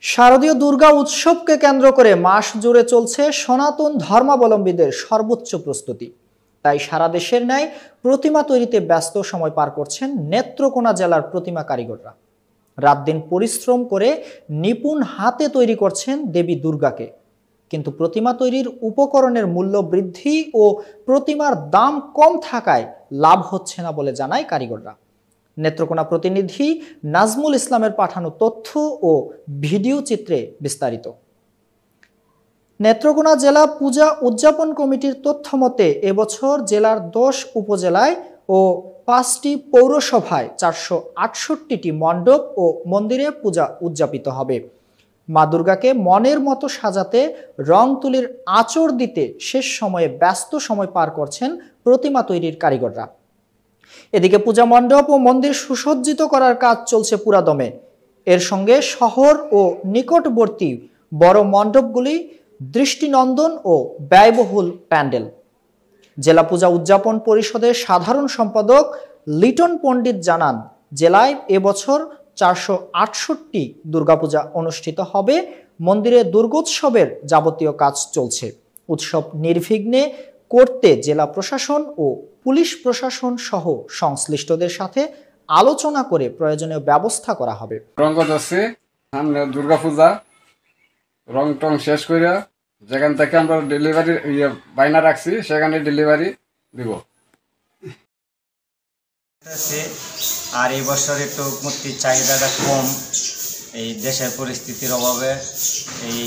শারদীয় দুর্গা উৎসবকে কেন্দ্র করে মাস জুড়ে চলছে সনাতন ধর্মাবলম্বীদের সর্বোচ্চ প্রস্তুতি। তাই সারা দেশের ন্যায় প্রতিমা তৈরিতে ব্যস্ত সময় পার করছেন নেত্রকোনা জেলার প্রতিমা কারিগররা। রাত দিন পরিশ্রম করে নিপুণ হাতে তৈরি করছেন দেবী দুর্গাকে। কিন্তু প্রতিমা তৈরির উপকরণের মূল্য বৃদ্ধি ও প্রতিমার দাম কম থাকায় লাভ হচ্ছে না বলে জানায় কারিগররা। নেত্রকোনা প্রতিনিধি নাজমুল ইসলামের পাঠানো তথ্য ও ভিডিও চিত্রে বিস্তারিত। নেত্রকোনা জেলা পূজা উদযাপন কমিটির তথ্য মতে এবছর জেলার 10 উপজেলায় ও 5টি পৌরসভায় 468টি মণ্ডপ ও মন্দিরে পূজা উদযাপিত হবে। মা দুর্গাকে মনের মতো সাজাতে রং তুলির আঁচড় দিতে শেষ সময়ে ব্যস্ত সময় পার করছেন প্রতিমা তৈরির কারিগররা। এদিকে পূজা মণ্ডপ ও মন্দির সুসজ্জিত করার কাজ চলছে পুরাদমে। এর সঙ্গে শহর ও নিকটবর্তী বড় মণ্ডপগুলি দৃষ্টিনন্দন ও ব্যয়বহুল প্যান্ডেল। জেলা পূজা উদযাপন পরিষদের সাধারণ সম্পাদক লিটন পণ্ডিত জানান, জেলায় এবছর 468 দুর্গাপূজা অনুষ্ঠিত হবে। মন্দিরে দুর্গোৎসবের যাবতীয় কাজ চলছে। উৎসব নির্বিঘ্নে করতে জেলা প্রশাসন ও পুলিশ প্রশাসন সহ সংশ্লিষ্টদের সাথে আলোচনা করে প্রয়োজনীয় ব্যবস্থা করা হবে। সামনে দুর্গাপূজা, রং টং শেষ করে যেখান থেকে আমরা ডেলিভারি বাইনা রাখছি সেখানে ডেলিভারি দিব। আর এই বছর একটু মূর্তির চাহিদাটা কম, এই দেশের পরিস্থিতির অভাবে এই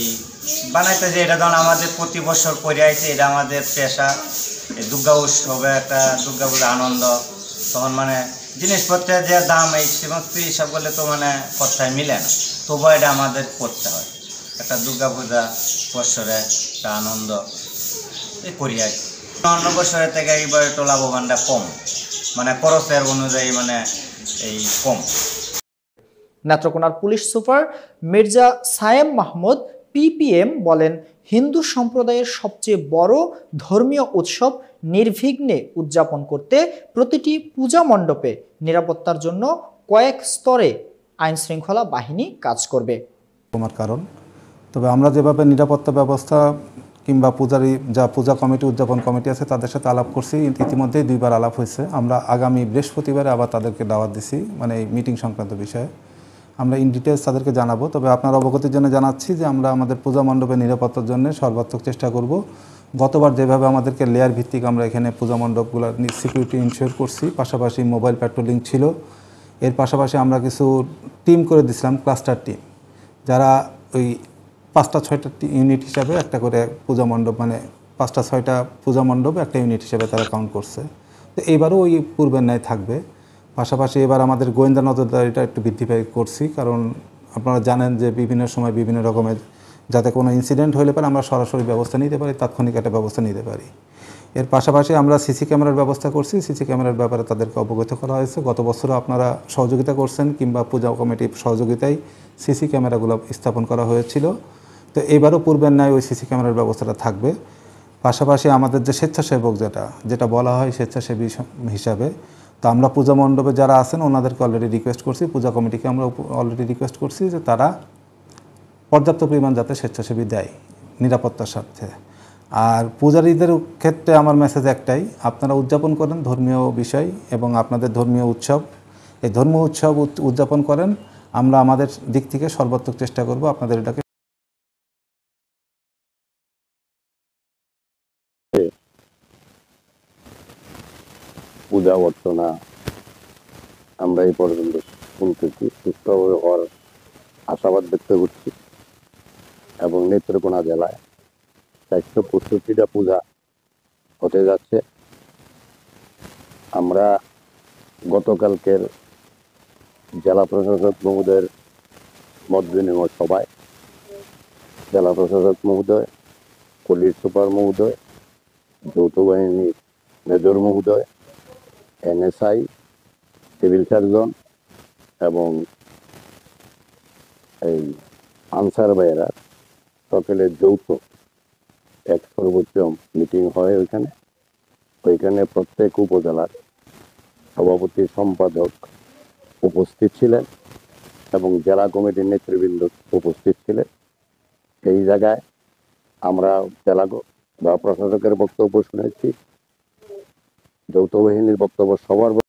বানাইতে যে এটা ধরুন আমাদের প্রতি বছর করে আইছে, এটা আমাদের পেশা। এই দুর্গা উৎসবে একটা দুর্গা পূজা আনন্দ, তখন মানে জিনিসপত্রের যে দাম এই সমস্ত হিসাব করলে তো মানে কথায় মিলে না, তবুও এটা আমাদের করতে হয়। একটা দুর্গা পূজা বছরে একটা আনন্দ করি আর কি। অন্য বছরের থেকে এইবার একটু লাভবানটা কম, মানে খরচের অনুযায়ী মানে এই কম। নেত্রকোনার police super Mirza Sayem Mahmud PPM বলেন, হিন্দু সম্প্রদায়ের সবচেয়ে বড় ধর্মীয় উৎসব নির্বিঘ্নে উদযাপন করতে প্রতিটি পূজা মণ্ডপে নিরাপত্তার জন্য কয়েক স্তরে আইন শৃঙ্খলা বাহিনী কাজ করবে। কারণ তবে আমরা যেভাবে নিরাপত্তা ব্যবস্থা কিংবা পূজা কমিটি উদযাপন কমিটি আছে তাদের সাথে আলাপ করছি, ইতিমধ্যেই 2বার আলাপ হয়েছে। আমরা আগামী বৃহস্পতিবারে আবার তাদেরকে দাওয়াত দিছি, মানে এই মিটিং সংক্রান্ত বিষয়ে আমরা ইন ডিটেলস তাদেরকে জানাবো। তবে আপনার অবগতির জন্য জানাচ্ছি যে আমরা আমাদের পূজা মণ্ডপের নিরাপত্তার জন্য সর্বাত্মক চেষ্টা করব। গতবার যেভাবে আমাদেরকে লেয়ার ভিত্তিক আমরা এখানে পূজা মণ্ডপগুলোর সিকিউরিটি ইনশিওর করছি, পাশাপাশি মোবাইল প্যাট্রোলিং ছিল। এর পাশাপাশি আমরা কিছু টিম করে দিছিলাম, ক্লাস্টার টিম, যারা ওই 5টা-6টা ইউনিট হিসাবে একটা করে পূজা মণ্ডপ, মানে 5টা-6টা পূজা মণ্ডপ একটা ইউনিট হিসাবে তারা কাউন্ট করছে। তো এইবারও ওই পূর্বের ন্যায় থাকবে। পাশাপাশি এবার আমাদের গোয়েন্দা নজরদারিটা একটু বৃদ্ধি করছি, কারণ আপনারা জানেন যে বিভিন্ন সময় বিভিন্ন রকমের যাতে কোনো ইনসিডেন্ট হলে পরে আমরা সরাসরি ব্যবস্থা নিতে পারি, তাৎক্ষণিক একটা ব্যবস্থা নিতে পারি। এর পাশাপাশি আমরা সিসি ক্যামেরার ব্যবস্থা করছি। সিসি ক্যামেরার ব্যাপারে তাদেরকে অবগত করা হয়েছে। গত বছরও আপনারা সহযোগিতা করছেন কিংবা পূজা কমিটির সহযোগিতায় সিসি ক্যামেরাগুলো স্থাপন করা হয়েছিল। তো এবারও পূর্বের ন্যায় ওই সিসি ক্যামেরার ব্যবস্থাটা থাকবে। পাশাপাশি আমাদের যে স্বেচ্ছাসেবক যেটা বলা হয় স্বেচ্ছাসেবী হিসাবে, তো আমরা পূজা মণ্ডপে যারা আছেন ওনাদেরকে অলরেডি রিকোয়েস্ট করছি, পূজা কমিটিকে আমরা অলরেডি রিকোয়েস্ট করছি যে তারা পর্যাপ্ত পরিমাণ যাতে স্বেচ্ছাসেবী দেয় নিরাপত্তার স্বার্থে। আর পূজারীদের ক্ষেত্রে আমার মেসেজ একটাই, আপনারা উদযাপন করেন ধর্মীয় বিষয় এবং আপনাদের ধর্মীয় উৎসব, এই ধর্মীয় উৎসব উদযাপন করেন। আমরা আমাদের দিক থেকে সর্বাত্মক চেষ্টা করব আপনাদের এটাকে পূজা অর্চনা আমরা এই পর্যন্ত শুনতেছি, সুস্থভাবে হওয়ার আশাবাদ ব্যক্ত করছি। এবং নেত্রকোনা জেলায় 465টা পূজা হতে যাচ্ছে। আমরা গতকালকের জেলা প্রশাসক মহোদয়ের মত বিনিময় সভায় জেলা প্রশাসক মহোদয়, পুলিশ সুপার মহোদয়, যৌথ বাহিনীর মেজর মহোদয়, এনএসআই, সিভিল সার্জন এবং এই আনসার ভাইয়েরা সকলের যৌথ এক সর্বোচ্চ মিটিং হয় ওইখানে প্রত্যেক উপজেলার সভাপতি সম্পাদক উপস্থিত ছিলেন এবং জেলা কমিটির নেতৃবৃন্দ উপস্থিত ছিলেন। এই জায়গায় আমরা জেলা বা প্রশাসকের বক্তব্য শুনেছি, যৌথ বাহিনীর বক্তব্য সবার